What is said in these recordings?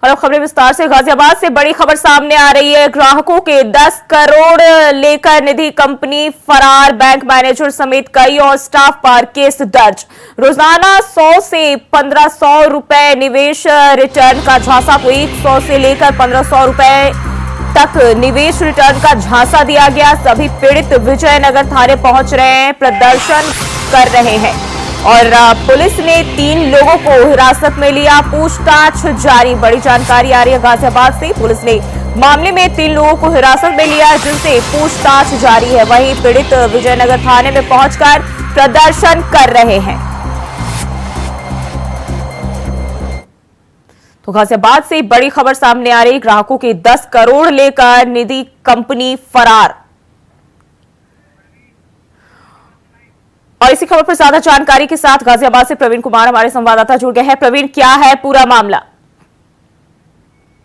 और अब खबरें विस्तार से। गाजियाबाद से बड़ी खबर सामने आ रही है। ग्राहकों के 10 करोड़ लेकर निधि कंपनी फरार, बैंक मैनेजर समेत कई और स्टाफ पर केस दर्ज। रोजाना 100 से 1500 रुपए निवेश रिटर्न का झांसा, 100 से लेकर 1500 रुपए तक निवेश रिटर्न का झांसा दिया गया। सभी पीड़ित विजयनगर थाने पहुंच रहे हैं, प्रदर्शन कर रहे हैं और पुलिस ने 3 लोगों को हिरासत में लिया, पूछताछ जारी। बड़ी जानकारी आ रही है गाजियाबाद से। पुलिस ने मामले में 3 लोगों को हिरासत में लिया, जिनसे पूछताछ जारी है। वहीं पीड़ित विजयनगर थाने में पहुंचकर प्रदर्शन कर रहे हैं। तो गाजियाबाद से बड़ी खबर सामने आ रही, ग्राहकों के 10 करोड़ लेकर निधि कंपनी फरार। और इसी खबर पर ज्यादा जानकारी के साथ गाजियाबाद से प्रवीण कुमार हमारे संवाददाता जुड़ गए हैं। प्रवीण, क्या है पूरा मामला?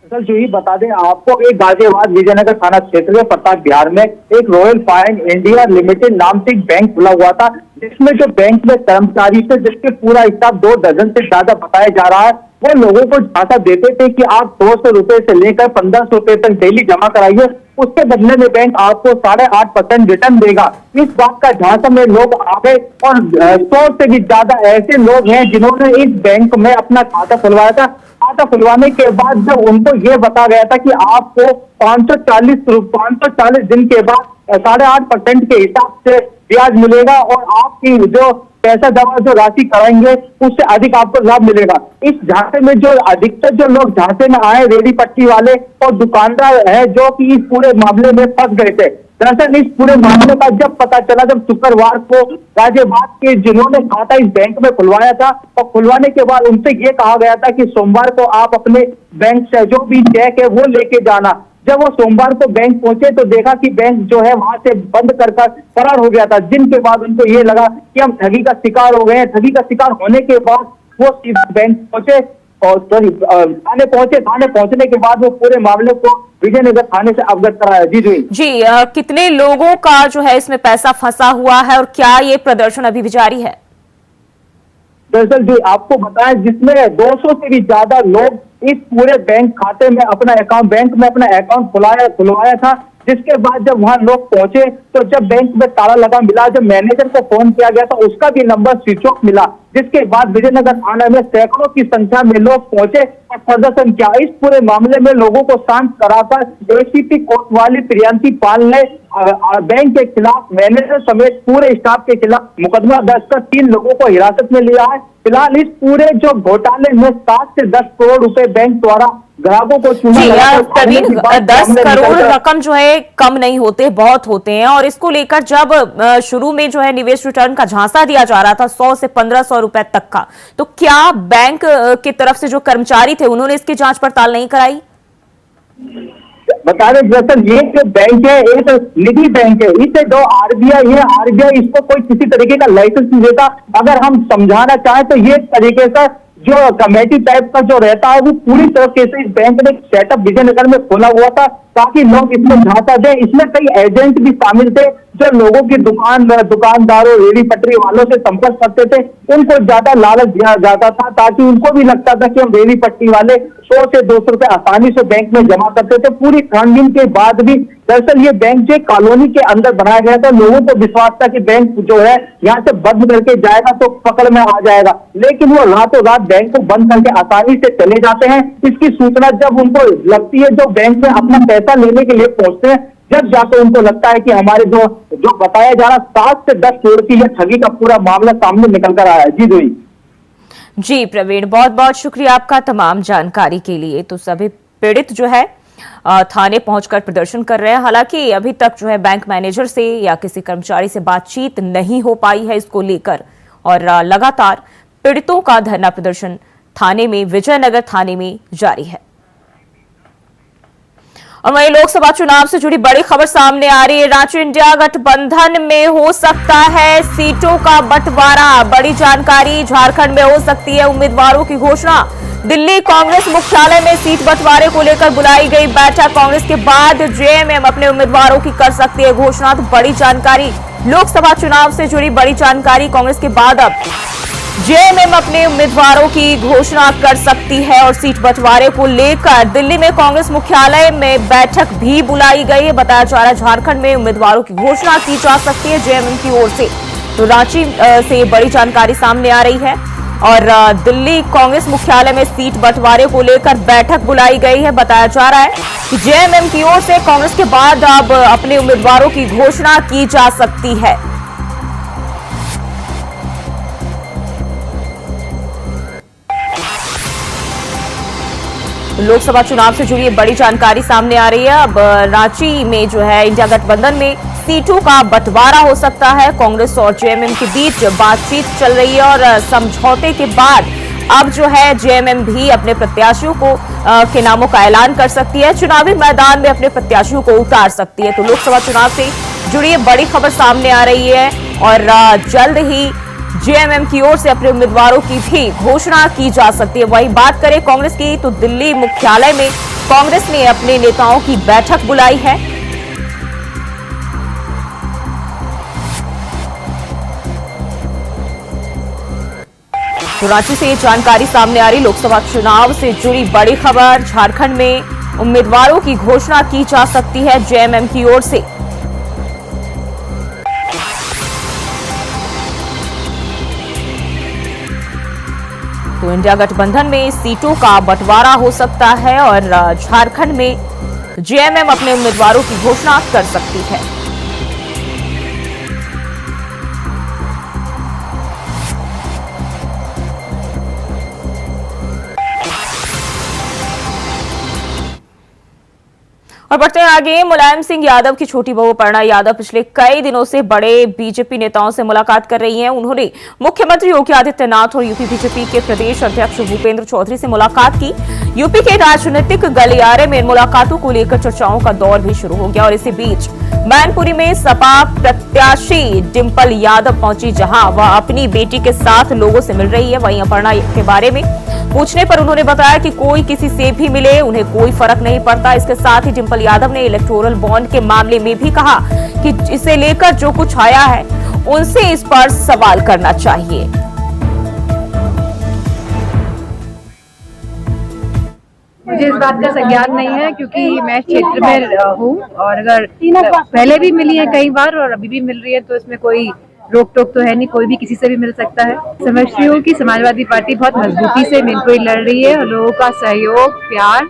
सर, जो ही बता दें आपको, एक गाजियाबाद विजयनगर थाना क्षेत्र में प्रताप बिहार में एक रॉयल फाइन इंडिया लिमिटेड नाम से एक बैंक खुला हुआ था, जिसमें जो बैंक में कर्मचारी थे, जिसके पूरा स्टाफ 2 दर्जन से ज्यादा बताया जा रहा है, वो लोगों को झांसा देते थे कि आप 200 रुपए से लेकर 1500 रुपए तक डेली जमा कराइए, उसके बदले में बैंक आपको 8.5% रिटर्न देगा। इस बात का झांसा में लोग आ गए और 100 से भी ज्यादा ऐसे लोग हैं जिन्होंने इस बैंक में अपना खाता खुलवाया था। खाता खुलवाने के बाद जब उनको ये बताया गया था कि आपको 540 दिन के बाद 8.5% के हिसाब से ब्याज मिलेगा और आपकी जो पैसा जमा जो राशि कराएंगे उससे अधिक आपको लाभ मिलेगा। इस झांसे में जो अधिकतर जो लोग झांसे में आए, रेडी पट्टी वाले और दुकानदार हैं, जो कि इस पूरे मामले में फंस गए थे। दरअसल इस पूरे मामले का जब पता चला, जब शुक्रवार को गाजियाबाद के जिन्होंने खाता इस बैंक में खुलवाया था और खुलवाने के बाद उनसे ये कहा गया था कि सोमवार को आप अपने बैंक से जो भी चेक है वो लेके जाना। जब वो सोमवार को बैंक पहुंचे तो देखा कि बैंक जो है वहां से बंद कर फरार हो गया था, जिनके बाद उनको ये लगा कि हम ठगी का शिकार हो गए हैं। ठगी का शिकार होने के बाद वो सीधा बैंक पहुंचे और थाने पहुंचे। थाने पहुंचने के बाद वो पूरे मामले को विजयनगर थाने से अवगत कराया। जी कितने लोगों का जो है इसमें पैसा फंसा हुआ है और क्या ये प्रदर्शन अभी भी जारी है? दरअसल जी आपको बताएं, जिसमें 200 से भी ज्यादा लोग इस पूरे बैंक खाते में अपना अकाउंट खुलवाया था, जिसके बाद जब वहां लोग पहुंचे तो जब बैंक में ताला लगा मिला, जब मैनेजर को फोन किया गया था उसका भी नंबर स्विच ऑफ मिला, जिसके बाद विजयनगर थाना में सैकड़ों की संख्या में लोग पहुंचे और प्रदर्शन किया। इस पूरे मामले में लोगों को शांत कराकर एसीपी कोतवाली प्रियंती पाल ने बैंक के खिलाफ, मैनेजर समेत पूरे स्टाफ के खिलाफ मुकदमा दर्ज कर 3 लोगों को हिरासत में लिया है। फिलहाल इस पूरे जो घोटाले में 7 से 10 करोड़ रुपए बैंक द्वारा ग्राहकों को प्रवीण, 10 करोड़ रकम जो है कम नहीं होते, बहुत होते हैं। और इसको लेकर जब शुरू में जो है निवेश रिटर्न का झांसा दिया जा रहा था 100 से 1500 रुपए तक का, तो क्या बैंक की तरफ से जो कर्मचारी थे उन्होंने इसकी जांच पड़ताल नहीं कराई? बता दें, दरअसल ये जो बैंक है एक निधि बैंक है, इसे जो आरबीआई है, आरबीआई इसको कोई किसी तरीके का लाइसेंस नहीं देता। अगर हम समझाना चाहें तो ये तरीके से जो कमेटी टाइप का जो रहता है वो पूरी तरह से इस बैंक ने सेटअप विजयनगर में खोला हुआ था ताकि लोग इसमें झांसा दें। इसमें कई एजेंट भी शामिल थे जो लोगों की दुकानदारों, रेडी पटरी वालों से संपर्क करते थे, उनको ज्यादा लालच दिया जाता था ताकि उनको भी लगता था कि हम रेडी पट्टी वाले 100 से 200 रुपए आसानी से बैंक में जमा करते थे। पूरी छानबीन के बाद भी दरअसल ये बैंक जो कॉलोनी के अंदर बनाया गया था, लोगों को विश्वास था कि बैंक जो है यहाँ से बंद करके जाएगा तो पकड़ में आ जाएगा, लेकिन वो रातों रात बैंक को बंद करके आसानी से चले जाते हैं। इसकी सूचना जब उनको लगती है, जो बैंक में अपना पैसा लेने के लिए पहुंचते हैं, जब जाकर उनको लगता है कि हमारे जो बताया जा रहा 7 से 10 करोड़ की यह ठगी का पूरा मामला सामने निकल कर आया है। जी प्रवीण, बहुत बहुत शुक्रिया आपका तमाम जानकारी के लिए। तो सभी पीड़ित जो है थाने पहुंचकर प्रदर्शन कर रहे हैं। हालांकि अभी तक जो है बैंक मैनेजर से या किसी कर्मचारी से बातचीत नहीं हो पाई है इसको लेकर, और लगातार पीड़ितों का धरना प्रदर्शन थाने में, विजयनगर थाने में जारी है। और वहीं लोकसभा चुनाव से जुड़ी बड़ी खबर सामने आ रही है। रांची इंडिया गठबंधन में हो सकता है सीटों का बंटवारा। बड़ी जानकारी, झारखंड में हो सकती है उम्मीदवारों की घोषणा। दिल्ली कांग्रेस मुख्यालय में सीट बंटवारे को लेकर बुलाई गई बैठक। कांग्रेस के बाद जेएमएम अपने उम्मीदवारों की कर सकती है घोषणा। तो बड़ी जानकारी, लोकसभा चुनाव से जुड़ी बड़ी जानकारी कांग्रेस के बाद अब जेएमएम अपने उम्मीदवारों की घोषणा कर सकती है और सीट बंटवारे को लेकर दिल्ली में कांग्रेस मुख्यालय में बैठक भी बुलाई गई है। बताया जा रहा है झारखंड में उम्मीदवारों की घोषणा की जा सकती है जेएमएम की ओर से। तो रांची से बड़ी जानकारी सामने आ रही है और दिल्ली कांग्रेस मुख्यालय में सीट बंटवारे को लेकर बैठक बुलाई गई है। बताया जा रहा है कि जेएमएम की ओर से कांग्रेस के बाद अब अपने उम्मीदवारों की घोषणा की जा सकती है। लोकसभा चुनाव से जुड़ी बड़ी जानकारी सामने आ रही है। अब रांची में जो है इंडिया गठबंधन में सीटों का बंटवारा हो सकता है। कांग्रेस और जेएमएम के बीच बातचीत चल रही है और समझौते के बाद अब जो है जेएमएम भी अपने प्रत्याशियों को के नामों का ऐलान कर सकती है, चुनावी मैदान में अपने प्रत्याशियों को उतार सकती है। तो लोकसभा चुनाव से जुड़ी बड़ी खबर सामने आ रही है और जल्द ही जेएमएम की ओर से अपने उम्मीदवारों की भी घोषणा की जा सकती है। वहीं बात करें कांग्रेस की तो दिल्ली मुख्यालय में कांग्रेस ने अपने नेताओं की बैठक बुलाई है। तो रांची से जानकारी सामने आ रही लोकसभा चुनाव से जुड़ी बड़ी खबर, झारखंड में उम्मीदवारों की घोषणा की जा सकती है जेएमएम की ओर से। तो इंडिया गठबंधन में सीटों का बंटवारा हो सकता है और झारखंड में जेएमएम अपने उम्मीदवारों की घोषणा कर सकती है। और बढ़ते हैं आगे। मुलायम सिंह यादव की छोटी बहू अपर्णा यादव पिछले कई दिनों से बड़े बीजेपी नेताओं से मुलाकात कर रही हैं। उन्होंने मुख्यमंत्री योगी आदित्यनाथ और यूपी बीजेपी के प्रदेश अध्यक्ष भूपेंद्र चौधरी से मुलाकात की। यूपी के राजनीतिक गलियारे में इन मुलाकातों को लेकर चर्चाओं का दौर भी शुरू हो गया और इसी बीच मैनपुरी में सपा प्रत्याशी डिंपल यादव पहुंची, जहां वह अपनी बेटी के साथ लोगों से मिल रही है। वहीं अपर्णा के बारे में पूछने पर उन्होंने बताया कि कोई किसी से भी मिले उन्हें कोई फर्क नहीं पड़ता। इसके साथ ही डिंपल यादव ने इलेक्टोरल बॉन्ड के मामले में भी कहा कि इसे लेकर जो कुछ आया है उनसे इस पर सवाल करना चाहिए। मुझे इस बात का संज्ञान नहीं है क्योंकि मैं क्षेत्र में हूँ और अगर पहले भी मिली है कई बार और अभी भी मिल रही है तो इसमें कोई रोक टोक तो है नहीं, कोई भी किसी से भी मिल सकता है। समझती हूँ कि समाजवादी पार्टी बहुत मजबूती से मैनपुरी लड़ रही है और लोगों का सहयोग, प्यार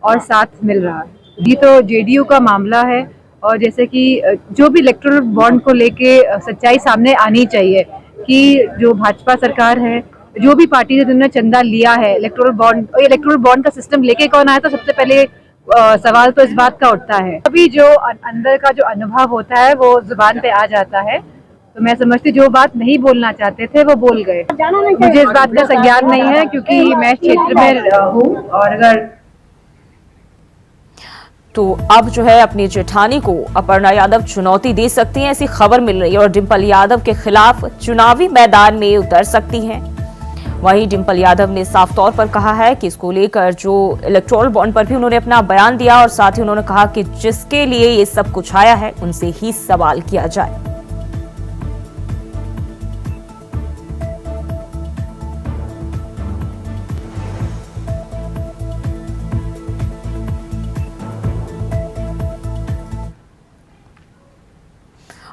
और साथ मिल रहा है। ये तो जेडीयू का मामला है और जैसे कि जो भी इलेक्टोरल बॉन्ड को लेके सच्चाई सामने आनी चाहिए कि जो भाजपा सरकार है, जो भी पार्टी से जिन्होंने चंदा लिया है इलेक्टोरल बॉन्ड का सिस्टम लेके कौन आया, तो सबसे पहले सवाल तो इस बात का उठता है। अभी जो अंदर का जो अनुभव होता है वो जुबान पे आ जाता है। तो मैं समझती जो बात नहीं बोलना चाहते थे वो बोल गए। मुझे इस बात का संज्ञान नहीं है क्योंकि मैं क्षेत्र में हूँ और अगर तो अब जो है अपनी जेठानी को अपर्णा यादव चुनौती दे सकती हैं, ऐसी खबर मिल रही है और डिंपल यादव के खिलाफ चुनावी मैदान में उतर सकती हैं। वहीं डिंपल यादव ने साफ तौर पर कहा है कि इसको लेकर जो इलेक्टोरल बॉन्ड पर भी उन्होंने अपना बयान दिया और साथ ही उन्होंने कहा कि जिसके लिए ये सब कुछ आया है उनसे ही सवाल किया जाए।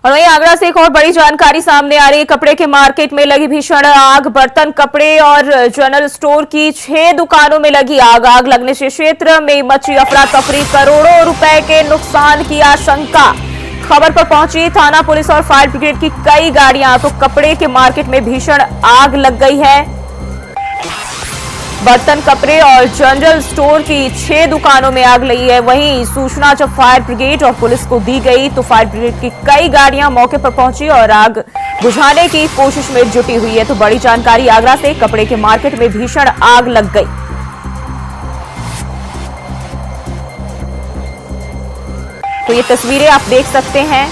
और वहीं आगरा से एक और बड़ी जानकारी सामने आ रही है। कपड़े के मार्केट में लगी भीषण आग, बर्तन, कपड़े और जनरल स्टोर की 6 दुकानों में लगी आग। आग लगने से क्षेत्र में मची अफरा तफरी, करोड़ों रुपए के नुकसान की आशंका। खबर पर पहुंची थाना पुलिस और फायर ब्रिगेड की कई गाड़ियां। तो कपड़े के मार्केट में भीषण आग लग गई है। बर्तन, कपड़े और जनरल स्टोर की 6 दुकानों में आग लगी है। वहीं सूचना जब फायर ब्रिगेड और पुलिस को दी गई तो फायर ब्रिगेड की कई गाड़ियां मौके पर पहुंची और आग बुझाने की कोशिश में जुटी हुई है। तो बड़ी जानकारी आगरा से, कपड़े के मार्केट में भीषण आग लग गई। तो ये तस्वीरें आप देख सकते हैं।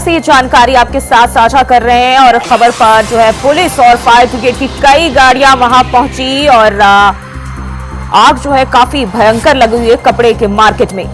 से ये जानकारी आपके साथ साझा कर रहे हैं और खबर पर जो है पुलिस और फायर ब्रिगेड की कई गाड़ियां वहां पहुंची और आग जो है काफी भयंकर लगी हुई है कपड़े के मार्केट में।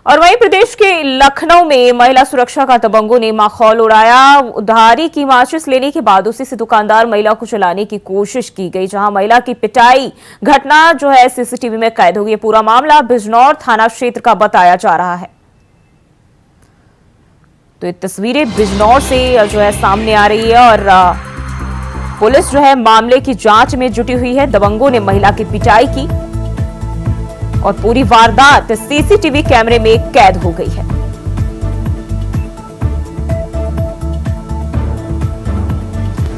और वहीं प्रदेश के लखनऊ में महिला सुरक्षा का दबंगों ने माहौल उड़ाया। उधारी की माचिस लेने के बाद उसी से दुकानदार महिला को चलाने की कोशिश की गई, जहां महिला की पिटाई घटना जो है सीसीटीवी में कैद हो गई। पूरा मामला बिजनौर थाना क्षेत्र का बताया जा रहा है। तो ये तस्वीरें बिजनौर से जो है सामने आ रही है और पुलिस जो है मामले की जांच में जुटी हुई है। दबंगों ने महिला की पिटाई की और पूरी वारदात सीसीटीवी कैमरे में कैद हो गई है।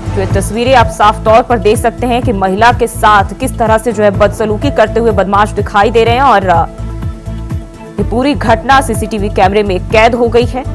तो ये तस्वीरें आप साफ तौर पर देख सकते हैं कि महिला के साथ किस तरह से जो है बदसलूकी करते हुए बदमाश दिखाई दे रहे हैं और ये पूरी घटना सीसीटीवी कैमरे में कैद हो गई है।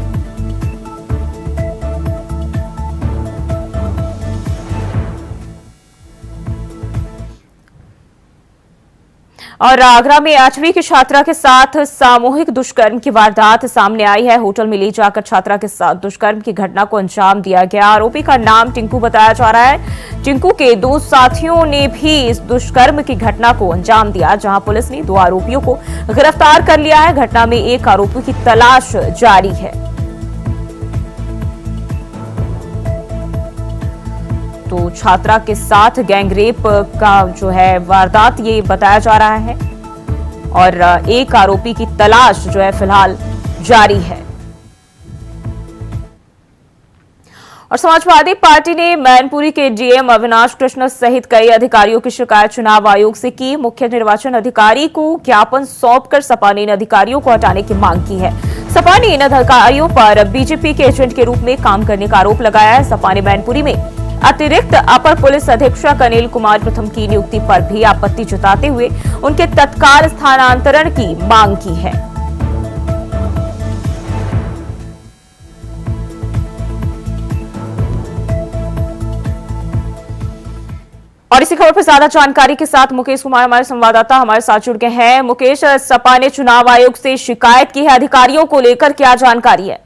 और आगरा में 8वीं की छात्रा के साथ सामूहिक दुष्कर्म की वारदात सामने आई है। होटल में ले जाकर छात्रा के साथ दुष्कर्म की घटना को अंजाम दिया गया। आरोपी का नाम टिंकू बताया जा रहा है। टिंकू के 2 साथियों ने भी इस दुष्कर्म की घटना को अंजाम दिया, जहां पुलिस ने 2 आरोपियों को गिरफ्तार कर लिया है। घटना में एक आरोपी की तलाश जारी है। तो छात्रा के साथ गैंगरेप का जो है वारदात ये बताया जा रहा है और एक आरोपी की तलाश जो है फिलहाल जारी है। और समाजवादी पार्टी ने मैनपुरी के डीएम अविनाश कृष्ण सहित कई अधिकारियों की शिकायत चुनाव आयोग से की। मुख्य निर्वाचन अधिकारी को ज्ञापन सौंपकर सपा ने इन अधिकारियों को हटाने की मांग की है। सपा ने इन अधिकारियों पर बीजेपी के एजेंट के रूप में काम करने का आरोप लगाया है। सपा ने मैनपुरी में अतिरिक्त अपर पुलिस अधीक्षक अनिल कुमार प्रथम की नियुक्ति पर भी आपत्ति जताते हुए उनके तत्काल स्थानांतरण की मांग की है। और इसी खबर पर ज्यादा जानकारी के साथ मुकेश कुमार हमारे संवाददाता हमारे साथ जुड़ गए हैं। मुकेश, सपा ने चुनाव आयोग से शिकायत की है अधिकारियों को लेकर, क्या जानकारी है?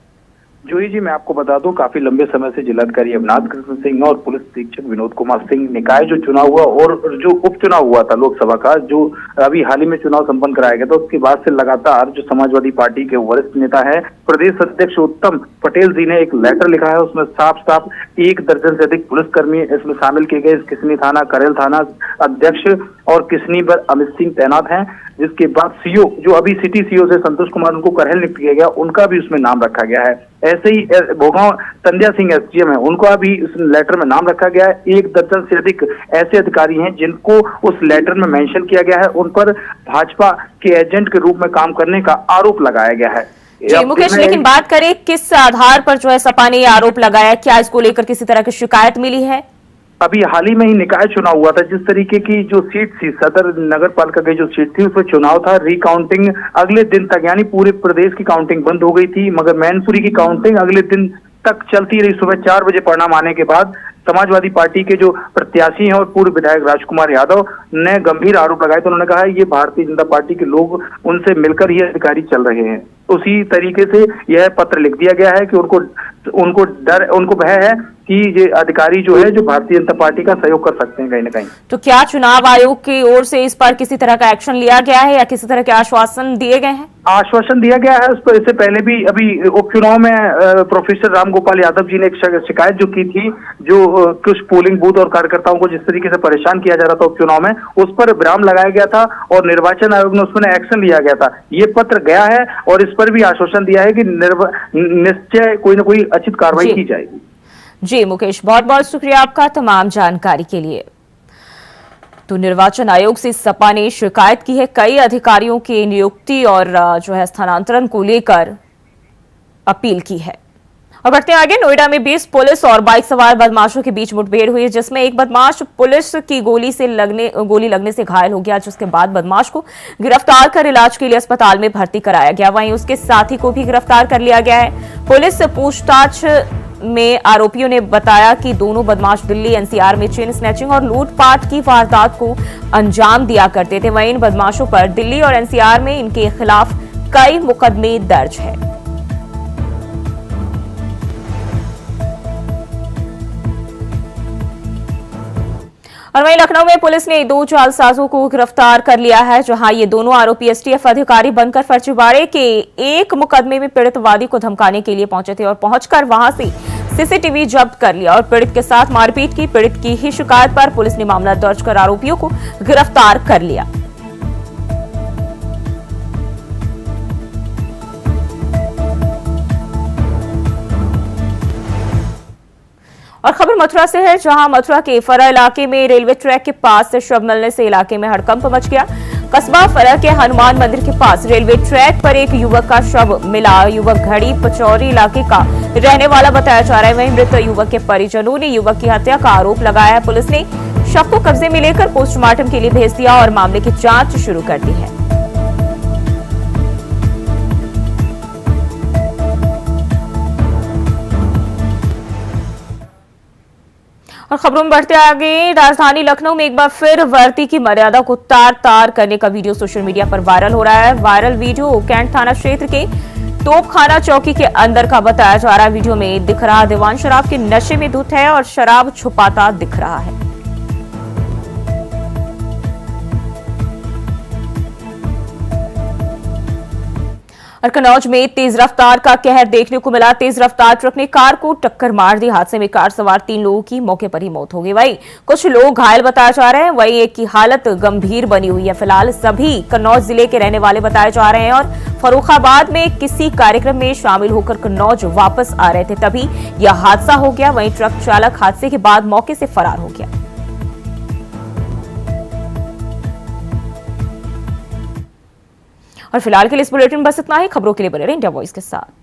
जूही जी, मैं आपको बता दूं, काफी लंबे समय से जिलाधिकारी अविनाश कृष्ण सिंह और पुलिस अधीक्षक विनोद कुमार सिंह निकाय जो चुनाव हुआ और जो उपचुनाव हुआ था लोकसभा का, जो अभी हाल ही में चुनाव संपन्न कराया गया था, उसके बाद से लगातार जो समाजवादी पार्टी के वरिष्ठ नेता है प्रदेश अध्यक्ष उत्तम पटेल जी ने एक लेटर लिखा है। उसमें साफ साफ 1 दर्जन से अधिक पुलिसकर्मी इसमें शामिल किए गए। किसनी थाना करेल थाना अध्यक्ष और किसनी पर अमित सिंह तैनात हैं। जिसके बाद सीओ जो अभी सिटी सीओ से संतोष कुमार उनको करेल नियुक्त किया गया, उनका भी उसमें नाम रखा गया है। ऐसे ही भोगांव संध्या सिंह एसडीएम है, उनका भी उस लेटर में नाम रखा गया है। 1 दर्जन से अधिक ऐसे अधिकारी हैं जिनको उस लेटर में मेंशन किया गया है, उन पर भाजपा के एजेंट के रूप में काम करने का आरोप लगाया गया है। जी मुकेश, लेकिन बात करें किस आधार पर जो है सपा ने आरोप लगाया, क्या इसको लेकर किसी तरह की शिकायत मिली है? अभी हाल ही में ही निकाय चुनाव हुआ था, जिस तरीके की जो सीट थी सदर नगर पालिका की जो सीट थी उसमें चुनाव था। रिकाउंटिंग अगले दिन तक, यानी पूरे प्रदेश की काउंटिंग बंद हो गई थी, मगर मैनपुरी की काउंटिंग अगले दिन तक चलती रही। सुबह 4 बजे परिणाम आने के बाद समाजवादी पार्टी के जो प्रत्याशी हैं और पूर्व विधायक राजकुमार यादव ने गंभीर आरोप लगाए। तो उन्होंने कहा है ये भारतीय जनता पार्टी के लोग, उनसे मिलकर ही अधिकारी चल रहे हैं। उसी तरीके से यह पत्र लिख दिया गया है कि उनको भय है कि ये अधिकारी जो है जो भारतीय जनता पार्टी का सहयोग कर सकते हैं कहीं ना कहीं। तो क्या चुनाव आयोग की ओर से इस पर किसी तरह का एक्शन लिया गया है या किसी तरह के आश्वासन दिए गए हैं? आश्वासन दिया गया है उस पर। इससे पहले भी अभी उपचुनाव में प्रोफेसर रामगोपाल यादव जी ने एक शिकायत जो की थी, जो कुछ पोलिंग बूथ और कार्यकर्ताओं को जिस तरीके से परेशान किया जा रहा था उपचुनाव में, उस पर विराम लगाया गया था और निर्वाचन आयोग ने उसमें एक्शन लिया गया था। ये पत्र गया है और इस पर भी आश्वासन दिया है कि निश्चय कोई ना कोई उचित कार्रवाई की जाएगी। जी मुकेश, बहुत बहुत शुक्रिया आपका तमाम जानकारी के लिए। तो निर्वाचन आयोग से सपा ने शिकायत की है, कई अधिकारियों की नियुक्ति और जो है स्थानांतरण को लेकर अपील की है। और बढ़ते आगे, नोएडा में 20 पुलिस और बाइक सवार बदमाशों के बीच मुठभेड़ हुई, जिसमें एक बदमाश पुलिस की गोली लगने से घायल हो गया, जिसके बाद बदमाश को गिरफ्तार कर इलाज के लिए अस्पताल में भर्ती कराया गया। वहीं उसके साथी को भी गिरफ्तार कर लिया गया है। पुलिस पूछताछ में आरोपियों ने बताया कि दोनों बदमाश दिल्ली एनसीआर में चेन स्नैचिंग और लूटपाट की वारदात को अंजाम दिया करते थे। वहीं इन बदमाशों पर दिल्ली और एनसीआर में इनके खिलाफ कई मुकदमे दर्ज है। और वहीं लखनऊ में पुलिस ने 2 जालसाजों को गिरफ्तार कर लिया है, जहां ये दोनों आरोपी एसटीएफ अधिकारी बनकर फर्जीवाड़े के एक मुकदमे में पीड़ित वादी को धमकाने के लिए पहुंचे थे और पहुंचकर वहां से सीसीटीवी जब्त कर लिया और पीड़ित के साथ मारपीट की। पीड़ित की ही शिकायत पर पुलिस ने मामला दर्ज कर आरोपियों को गिरफ्तार कर लिया। और खबर मथुरा से है, जहां मथुरा के फरा इलाके में रेलवे ट्रैक के पास से शव मिलने से इलाके में हड़कंप मच गया। कस्बा फरा के हनुमान मंदिर के पास रेलवे ट्रैक पर एक युवक का शव मिला। युवक घड़ी पचौरी इलाके का रहने वाला बताया जा रहा है। वहीं मृत युवक के परिजनों ने युवक की हत्या का आरोप लगाया है। पुलिस ने शव को कब्जे में लेकर पोस्टमार्टम के लिए भेज दिया और मामले की जांच शुरू कर दी है। और खबरों में बढ़ते आगे, राजधानी लखनऊ में एक बार फिर वर्दी की मर्यादा को तार-तार करने का वीडियो सोशल मीडिया पर वायरल हो रहा है। वायरल वीडियो कैंट थाना क्षेत्र के तोपखाना चौकी के अंदर का बताया जा रहा है। वीडियो में दिख रहा दीवान शराब के नशे में धुत है और शराब छुपाता दिख रहा है। और कन्नौज में तेज रफ्तार का कहर देखने को मिला। तेज रफ्तार ट्रक ने कार को टक्कर मार दी। हादसे में कार सवार 3 लोगों की मौके पर ही मौत हो गई। वहीं कुछ लोग घायल बताए जा रहे हैं। वहीं एक की हालत गंभीर बनी हुई है। फिलहाल सभी कन्नौज जिले के रहने वाले बताए जा रहे हैं और फर्रुखाबाद में किसी कार्यक्रम में शामिल होकर कन्नौज वापस आ रहे थे, तभी यह हादसा हो गया। वहीं ट्रक चालक हादसे के बाद मौके से फरार हो गया। और फिलहाल के लिए इस बुलेटिन में बस इतना ही। खबरों के लिए बने रहिए इंडिया वॉइस के साथ।